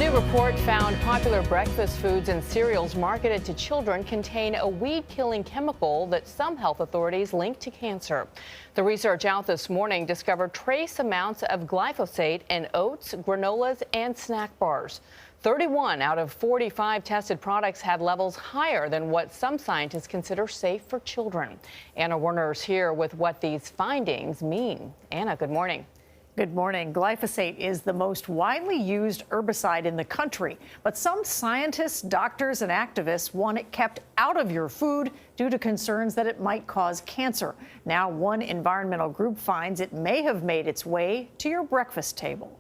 new report found popular breakfast foods and cereals marketed to children contain a weed-killing chemical that some health authorities link to cancer. The research out this morning discovered trace amounts of glyphosate in oats, granolas, and snack bars. 31 out of 45 tested products had levels higher than what some scientists consider safe for children. Anna Werner's here with what these findings mean. Anna, good morning. Good morning. Glyphosate is the most widely used herbicide in the country, but some scientists, doctors, and activists want it kept out of your food due to concerns that it might cause cancer. Now, one environmental group finds it may have made its way to your breakfast table.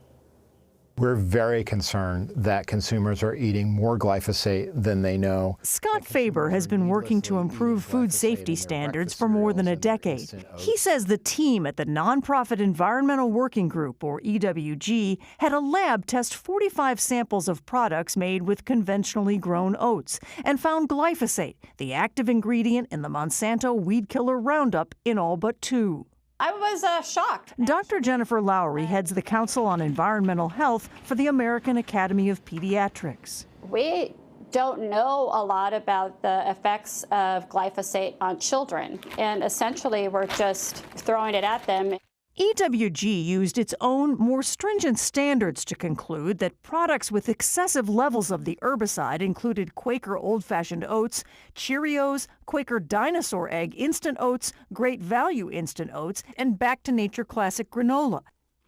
We're very concerned that consumers are eating more glyphosate than they know. Scott Faber has been working to improve food safety standards for more than a decade. He says the team at the nonprofit Environmental Working Group, or EWG, had a lab test 45 samples of products made with conventionally grown oats and found glyphosate, the active ingredient in the Monsanto weed killer Roundup, in all but 2. I was shocked. Dr. Jennifer Lowry heads the Council on Environmental Health for the American Academy of Pediatrics. We don't know a lot about the effects of glyphosate on children, and essentially we're just throwing it at them. EWG used its own, more stringent standards to conclude that products with excessive levels of the herbicide included Quaker old-fashioned oats, Cheerios, Quaker dinosaur egg instant oats, Great Value instant oats, and Back to Nature classic granola.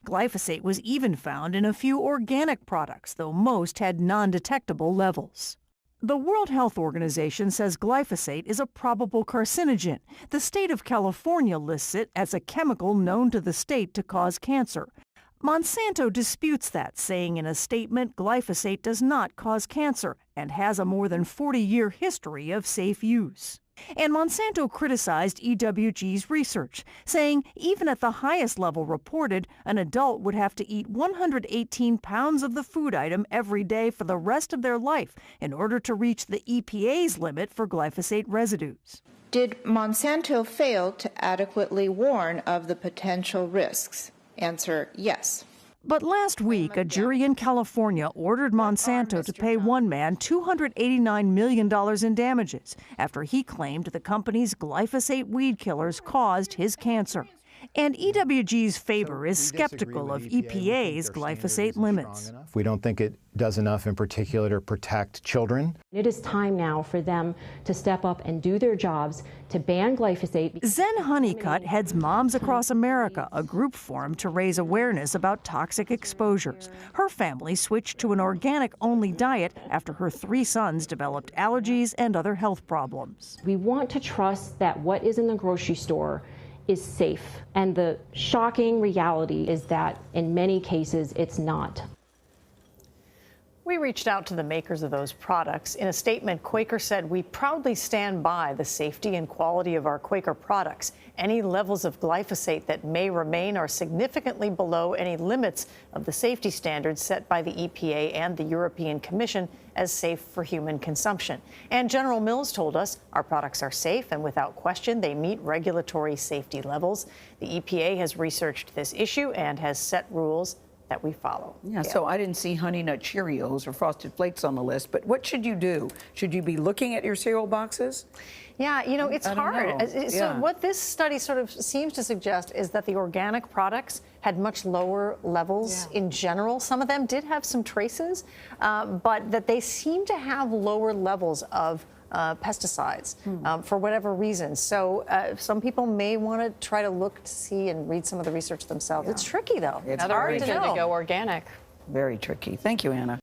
Glyphosate was even found in a few organic products, though most had non-detectable levels. The World Health Organization says glyphosate is a probable carcinogen. The state of California lists it as a chemical known to the state to cause cancer. Monsanto disputes that, saying in a statement glyphosate does not cause cancer and has a more than 40-year history of safe use. And Monsanto criticized EWG's research, saying even at the highest level reported, an adult would have to eat 118 pounds of the food item every day for the rest of their life in order to reach the EPA's limit for glyphosate residues. Did Monsanto fail to adequately warn of the potential risks? Answer, yes. But last week, a jury in California ordered Monsanto to pay one man $289 million in damages after he claimed the company's glyphosate weed killers caused his cancer. And EWG's Faber is skeptical of EPA's glyphosate limits. We don't think it does enough in particular to protect children. It is time now for them to step up and do their jobs to ban glyphosate. Zen Honeycutt heads Moms Across America, a group formed to raise awareness about toxic exposures. Her family switched to an organic-only diet after her 3 sons developed allergies and other health problems. We want to trust that what is in the grocery store is safe. And the shocking reality is that in many cases it's not. We reached out to the makers of those products. In a statement, Quaker said, "We proudly stand by the safety and quality of our Quaker products. Any levels of glyphosate that may remain are significantly below any limits of the safety standards set by the EPA and the European Commission as safe for human consumption." And General Mills told us our products are safe and without question they meet regulatory safety levels. The EPA has researched this issue and has set rules that we follow. Yeah, so I didn't see Honey Nut Cheerios or Frosted Flakes on the list, but what should you do? Should you be looking at your cereal boxes? Yeah, you know, it's hard. Know. So what this study sort of seems to suggest is that the organic products had much lower levels in general. Some of them did have some traces, but that they seem to have lower levels of pesticides for whatever reason. So some people may want to try to look to see and read some of the research themselves. It's tricky, though. It's Another hard reason to go organic. Very tricky. Thank you, Anna.